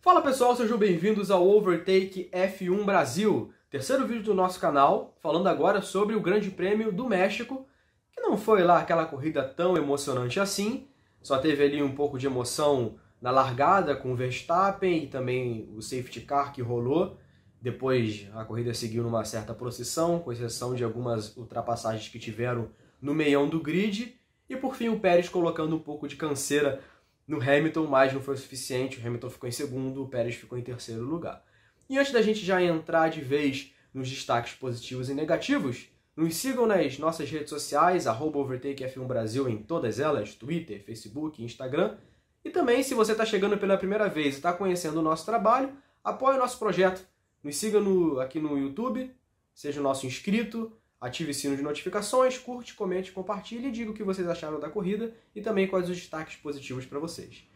Fala pessoal, sejam bem-vindos ao Overtake F1 Brasil, terceiro vídeo do nosso canal, falando agora sobre o Grande Prêmio do México, que não foi lá aquela corrida tão emocionante assim, só teve ali um pouco de emoção na largada com o Verstappen e também o safety car que rolou. Depois a corrida seguiu numa certa procissão, com exceção de algumas ultrapassagens que tiveram no meião do grid, e por fim o Pérez colocando um pouco de canseira no Hamilton, mas não foi o suficiente. O Hamilton ficou em segundo, o Pérez ficou em terceiro lugar. E antes da gente já entrar de vez nos destaques positivos e negativos, nos sigam nas nossas redes sociais, @OvertakeF1 Brasil em todas elas, Twitter, Facebook, Instagram. E também, se você está chegando pela primeira vez e está conhecendo o nosso trabalho, apoie o nosso projeto. Nos siga aqui no YouTube, seja nosso inscrito, ative o sino de notificações, curte, comente, compartilhe e diga o que vocês acharam da corrida e também quais os destaques positivos para vocês.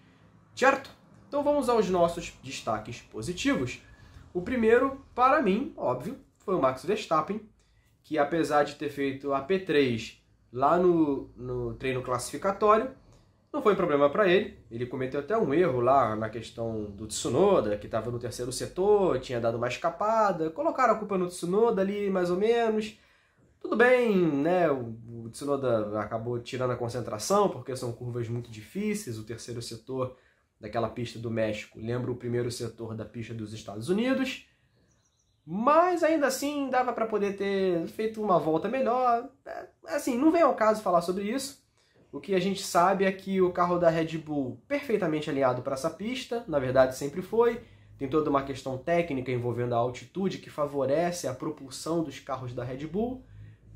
Certo? Então vamos aos nossos destaques positivos. O primeiro, para mim, óbvio, foi o Max Verstappen, que apesar de ter feito a P3 lá no treino classificatório, não foi problema para ele. Ele cometeu até um erro lá na questão do Tsunoda, que estava no terceiro setor, tinha dado uma escapada, colocaram a culpa no Tsunoda ali mais ou menos. Tudo bem, né? O Tsunoda acabou tirando a concentração, porque são curvas muito difíceis. O terceiro setor daquela pista do México lembra o primeiro setor da pista dos Estados Unidos. Mas ainda assim dava para poder ter feito uma volta melhor. Assim, não vem ao caso falar sobre isso. O que a gente sabe é que o carro da Red Bull perfeitamente alinhado para essa pista, na verdade sempre foi. Tem toda uma questão técnica envolvendo a altitude que favorece a propulsão dos carros da Red Bull.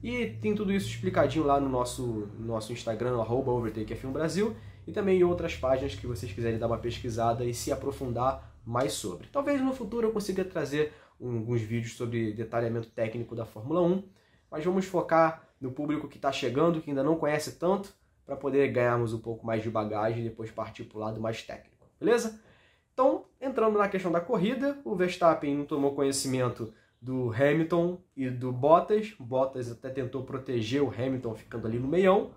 E tem tudo isso explicadinho lá no nosso Instagram, @OvertakeF1 Brasil, e também em outras páginas que vocês quiserem dar uma pesquisada e se aprofundar mais sobre. Talvez no futuro eu consiga trazer alguns vídeos sobre detalhamento técnico da Fórmula 1, mas vamos focar no público que está chegando, que ainda não conhece tanto, para poder ganharmos um pouco mais de bagagem e depois partir para o lado mais técnico, beleza? Então, entrando na questão da corrida, o Verstappen não tomou conhecimento do Hamilton e do Bottas. O Bottas até tentou proteger o Hamilton ficando ali no meião,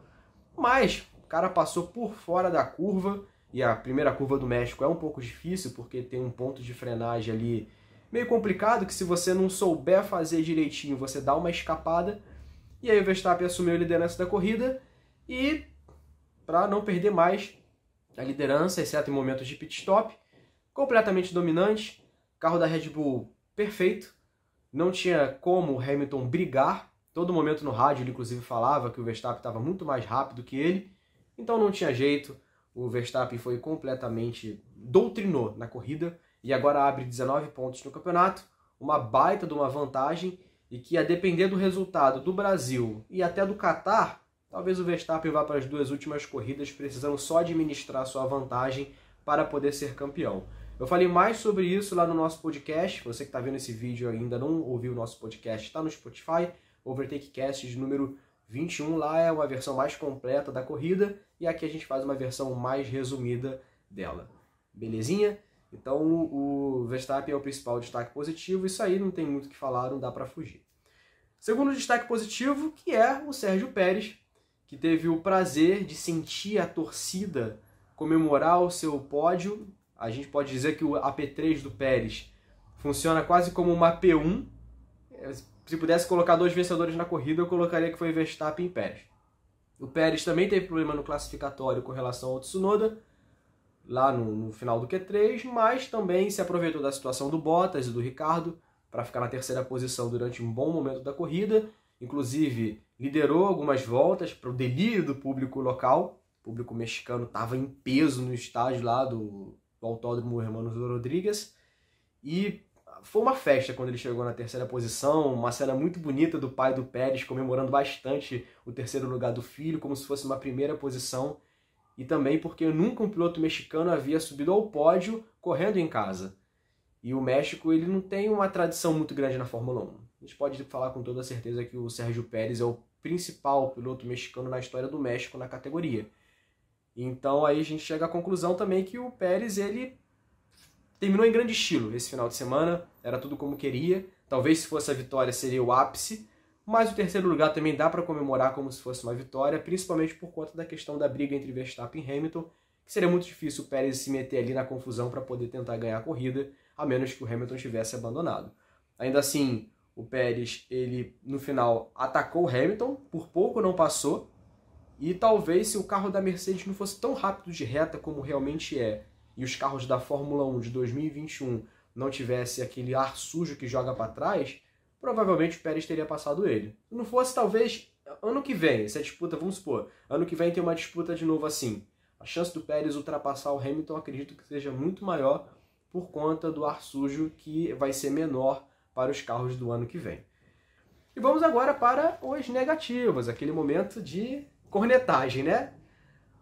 mas o cara passou por fora da curva, e a primeira curva do México é um pouco difícil, porque tem um ponto de frenagem ali meio complicado, que se você não souber fazer direitinho, você dá uma escapada, e aí o Verstappen assumiu a liderança da corrida, e para não perder mais a liderança, exceto em momentos de pit stop, completamente dominante, carro da Red Bull perfeito. Não tinha como o Hamilton brigar. Todo momento no rádio ele inclusive falava que o Verstappen estava muito mais rápido que ele. Então não tinha jeito. O Verstappen foi completamente doutrinou na corrida. E agora abre 19 pontos no campeonato. Uma baita de uma vantagem. E que a depender do resultado do Brasil e até do Qatar, talvez o Verstappen vá para as duas últimas corridas precisando só administrar sua vantagem para poder ser campeão. Eu falei mais sobre isso lá no nosso podcast. Você que está vendo esse vídeo e ainda não ouviu o nosso podcast, está no Spotify, Overtake Cast de número 21. Lá é uma versão mais completa da corrida e aqui a gente faz uma versão mais resumida dela. Belezinha? Então o Verstappen é o principal destaque positivo. Isso aí não tem muito o que falar, não dá para fugir. Segundo destaque positivo, que é o Sérgio Pérez, que teve o prazer de sentir a torcida comemorar o seu pódio. A gente pode dizer que a P3 do Pérez funciona quase como uma P1. Se pudesse colocar dois vencedores na corrida, eu colocaria que foi Verstappen e Pérez. O Pérez também teve problema no classificatório com relação ao Tsunoda, lá no final do Q3, mas também se aproveitou da situação do Bottas e do Ricardo para ficar na terceira posição durante um bom momento da corrida. Inclusive, liderou algumas voltas para o delírio do público local. O público mexicano estava em peso no estádio lá do Autódromo Hermanos Rodrigues, e foi uma festa quando ele chegou na terceira posição, uma cena muito bonita do pai do Pérez comemorando bastante o terceiro lugar do filho, como se fosse uma primeira posição, e também porque nunca um piloto mexicano havia subido ao pódio correndo em casa. E o México ele não tem uma tradição muito grande na Fórmula 1. A gente pode falar com toda certeza que o Sérgio Pérez é o principal piloto mexicano na história do México na categoria. Então aí a gente chega à conclusão também que o Pérez ele terminou em grande estilo esse final de semana, era tudo como queria. Talvez se fosse a vitória seria o ápice, mas o terceiro lugar também dá para comemorar como se fosse uma vitória, principalmente por conta da questão da briga entre Verstappen e Hamilton, que seria muito difícil o Pérez se meter ali na confusão para poder tentar ganhar a corrida, a menos que o Hamilton tivesse abandonado. Ainda assim, o Pérez, ele no final atacou o Hamilton, por pouco não passou, e talvez se o carro da Mercedes não fosse tão rápido de reta como realmente é, e os carros da Fórmula 1 de 2021 não tivesse aquele ar sujo que joga para trás, provavelmente o Pérez teria passado ele. Se não fosse, talvez, ano que vem, essa disputa, vamos supor, ano que vem tem uma disputa de novo assim. A chance do Pérez ultrapassar o Hamilton, acredito que seja muito maior por conta do ar sujo, que vai ser menor para os carros do ano que vem. E vamos agora para os negativos, aquele momento de cornetagem, né?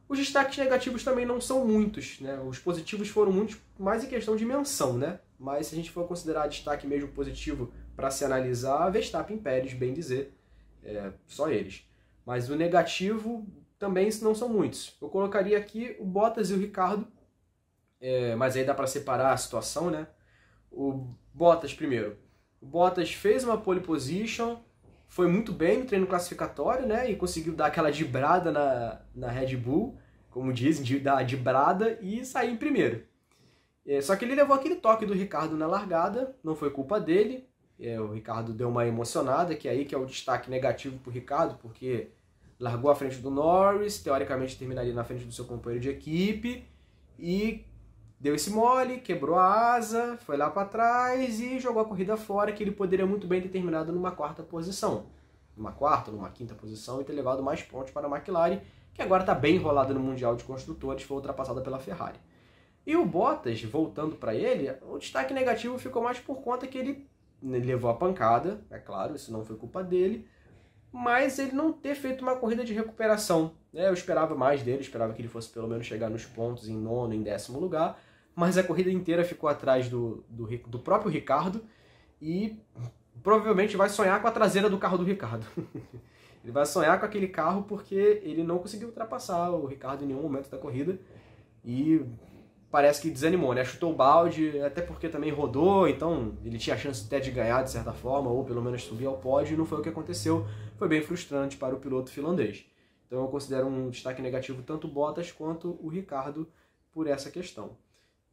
Os destaques negativos também não são muitos, né? Os positivos foram muitos, mais em questão de menção, né? Mas se a gente for considerar destaque mesmo positivo para se analisar, Verstappen e Pérez, bem dizer, só eles. Mas o negativo também não são muitos. Eu colocaria aqui o Bottas e o Ricciardo, mas aí dá para separar a situação, né? O Bottas primeiro. O Bottas fez uma pole position, foi muito bem no treino classificatório, né? E conseguiu dar aquela dibrada na Red Bull, como dizem, dar a dibrada e sair em primeiro. Só que ele levou aquele toque do Ricciardo na largada, não foi culpa dele. O Ricciardo deu uma emocionada, que é o destaque negativo para o Ricciardo, porque largou à frente do Norris, teoricamente terminaria na frente do seu companheiro de equipe, e deu esse mole, quebrou a asa, foi lá para trás e jogou a corrida fora, que ele poderia muito bem ter terminado numa quarta posição. Numa quarta, numa quinta posição, e ter levado mais pontos para a McLaren, que agora está bem enrolada no Mundial de Construtores, foi ultrapassada pela Ferrari. E o Bottas, voltando para ele, o destaque negativo ficou mais por conta que ele levou a pancada, é claro, isso não foi culpa dele, mas ele não ter feito uma corrida de recuperação. Eu esperava mais dele, esperava que ele fosse pelo menos chegar nos pontos em 9º, em 10º lugar, mas a corrida inteira ficou atrás do próprio Ricciardo e provavelmente vai sonhar com a traseira do carro do Ricciardo. Ele vai sonhar com aquele carro porque ele não conseguiu ultrapassar o Ricciardo em nenhum momento da corrida e parece que desanimou, né? Chutou o balde, até porque também rodou, então ele tinha a chance até de ganhar de certa forma, ou pelo menos subir ao pódio, e não foi o que aconteceu. Foi bem frustrante para o piloto finlandês. Então eu considero um destaque negativo tanto o Bottas quanto o Ricciardo por essa questão.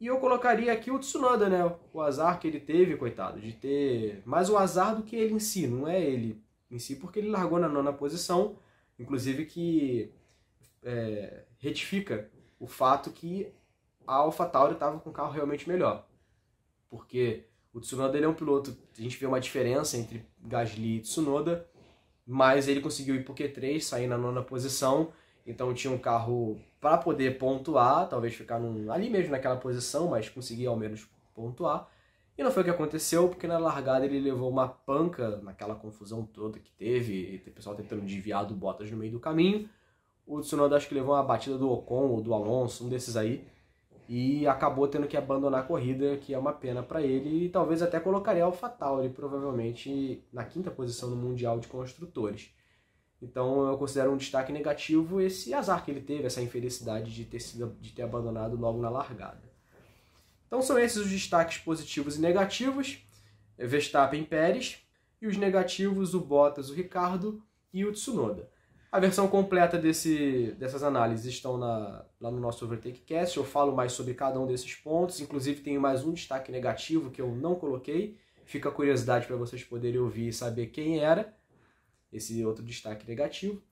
E eu colocaria aqui o Tsunoda, né? O azar que ele teve, coitado, de ter mais o azar do que ele em si, não é ele em si, porque ele largou na 9ª posição, inclusive que retifica o fato que a AlphaTauri estava com um carro realmente melhor. Porque o Tsunoda ele é um piloto, a gente vê uma diferença entre Gasly e Tsunoda, mas ele conseguiu ir para o Q3, sair na 9ª posição, então tinha um carro para poder pontuar, talvez ficar ali mesmo naquela posição, mas conseguir ao menos pontuar. E não foi o que aconteceu, porque na largada ele levou uma panca naquela confusão toda que teve, e o pessoal tentando desviar do Bottas no meio do caminho. O Tsunoda acho que levou uma batida do Ocon ou do Alonso, um desses aí, e acabou tendo que abandonar a corrida, que é uma pena para ele, e talvez até colocaria a AlphaTauri, provavelmente na 5ª posição no Mundial de Construtores. Então eu considero um destaque negativo esse azar que ele teve, essa infelicidade de ter abandonado logo na largada. Então são esses os destaques positivos e negativos, Verstappen e Pérez, e os negativos o Bottas, o Ricciardo e o Tsunoda. A versão completa dessas análises estão lá no nosso OvertakeCast, eu falo mais sobre cada um desses pontos, inclusive tem mais um destaque negativo que eu não coloquei, fica a curiosidade para vocês poderem ouvir e saber quem era esse outro destaque negativo.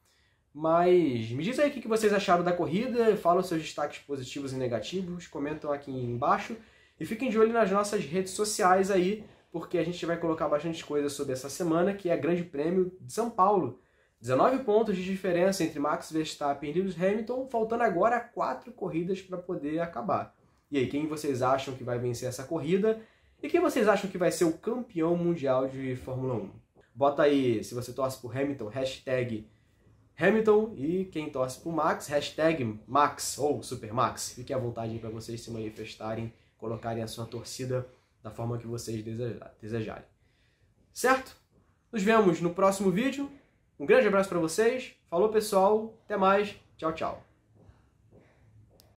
Mas me diz aí o que vocês acharam da corrida, falam seus destaques positivos e negativos, comentam aqui embaixo e fiquem de olho nas nossas redes sociais aí, porque a gente vai colocar bastante coisa sobre essa semana, que é Grande Prêmio de São Paulo. 19 pontos de diferença entre Max Verstappen e Lewis Hamilton, faltando agora 4 corridas para poder acabar. E aí, quem vocês acham que vai vencer essa corrida? E quem vocês acham que vai ser o campeão mundial de Fórmula 1? Bota aí, se você torce por Hamilton, hashtag Hamilton, e quem torce por Max, hashtag Max ou Super Max. Fique à vontade para vocês se manifestarem, colocarem a sua torcida da forma que vocês desejarem. Certo? Nos vemos no próximo vídeo. Um grande abraço para vocês. Falou, pessoal. Até mais. Tchau, tchau.